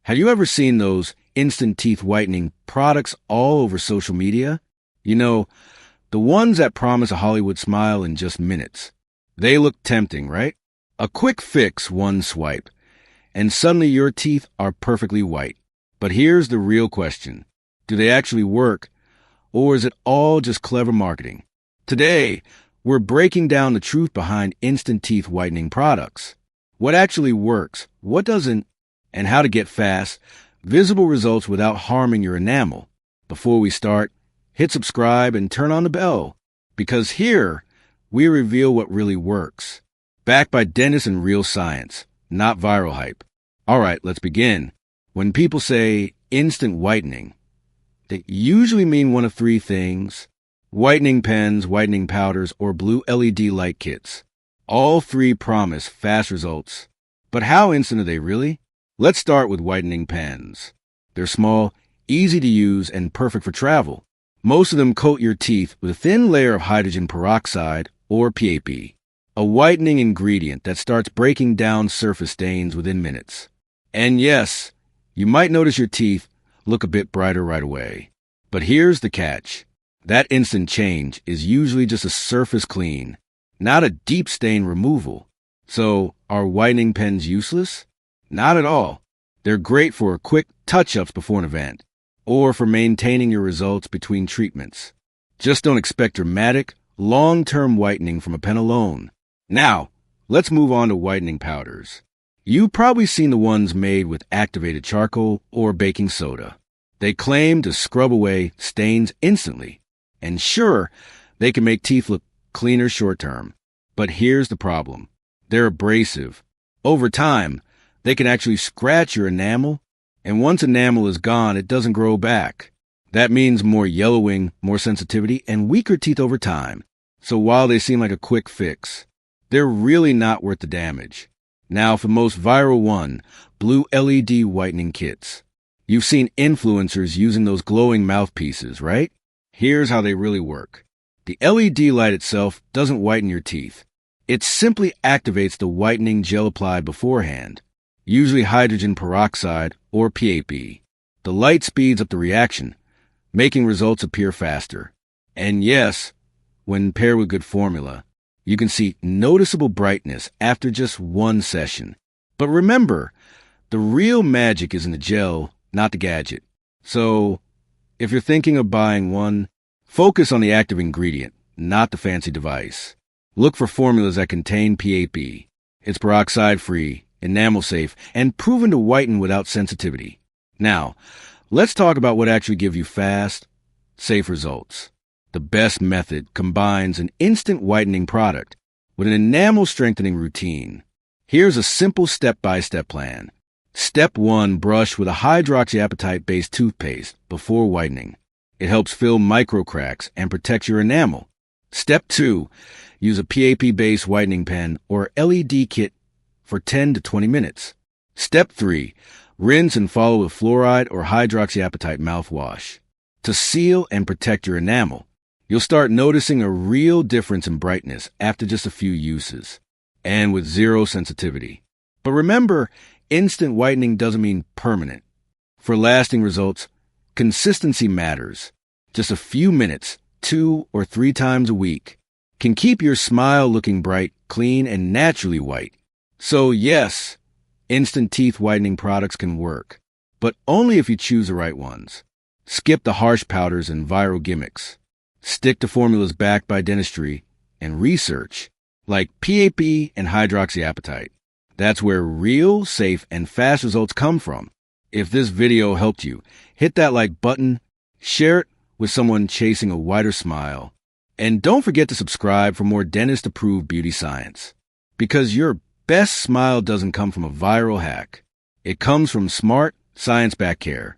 Have you ever seen those instant teeth whitening products all over social media? You know, the ones that promise a Hollywood smile in just minutes. They look tempting, right? A quick fix, one swipe, and suddenly your teeth are perfectly white. But here's the real question. Do they actually work, or is it all just clever marketing? Today, we're breaking down the truth behind instant teeth whitening products. What actually works, what doesn't, and how to get fast, visible results without harming your enamel. Before we start, hit subscribe and turn on the bell, because here we reveal what really works. Backed by dentists and real science, not viral hype. All right, let's begin. When people say instant whitening, they usually mean one of three things: whitening pens, whitening powders, or blue LED light kits. All three promise fast results. But how instant are they really? Let's start with whitening pens. They're small, easy to use, and perfect for travel. Most of them coat your teeth with a thin layer of hydrogen peroxide, or PAP, a whitening ingredient that starts breaking down surface stains within minutes. And yes, you might notice your teeth look a bit brighter right away. But here's the catch. That instant change is usually just a surface clean, not a deep stain removal. So, are whitening pens useless? Not at all. They're great for quick touch-ups before an event, or for maintaining your results between treatments. Just don't expect dramatic, long-term whitening from a pen alone. Now, let's move on to whitening powders. You've probably seen the ones made with activated charcoal or baking soda. They claim to scrub away stains instantly. And sure, they can make teeth look cleaner short-term. But here's the problem. They're abrasive. Over time, they can actually scratch your enamel, and once enamel is gone, it doesn't grow back. That means more yellowing, more sensitivity, and weaker teeth over time. So while they seem like a quick fix, they're really not worth the damage. Now for the most viral one, blue LED whitening kits. You've seen influencers using those glowing mouthpieces, right? Here's how they really work. The LED light itself doesn't whiten your teeth. It simply activates the whitening gel applied beforehand, usually hydrogen peroxide or PAP. The light speeds up the reaction, making results appear faster. And yes, when paired with good formula, you can see noticeable brightness after just one session. But remember, the real magic is in the gel, not the gadget. So, if you're thinking of buying one, focus on the active ingredient, not the fancy device. Look for formulas that contain PAP. It's peroxide-free, enamel-safe, and proven to whiten without sensitivity. Now, let's talk about what actually gives you fast, safe results. The best method combines an instant whitening product with an enamel-strengthening routine. Here's a simple step-by-step plan. Step 1, brush with a hydroxyapatite-based toothpaste before whitening. It helps fill micro cracks and protects your enamel. Step 2, use a PAP-based whitening pen or LED kit for 10 to 20 minutes. Step 3, rinse and follow with fluoride or hydroxyapatite mouthwash to seal and protect your enamel. You'll start noticing a real difference in brightness after just a few uses, and with zero sensitivity. But remember, instant whitening doesn't mean permanent. For lasting results, consistency matters. Just a few minutes, 2 or 3 times a week, can keep your smile looking bright, clean, and naturally white. So yes, instant teeth whitening products can work, but only if you choose the right ones. Skip the harsh powders and viral gimmicks. Stick to formulas backed by dentistry and research, like PAP and hydroxyapatite. That's where real, safe, and fast results come from. If this video helped you, hit that like button, share it with someone chasing a wider smile, and don't forget to subscribe for more dentist-approved beauty science. Because your best smile doesn't come from a viral hack. It comes from smart, science-backed care.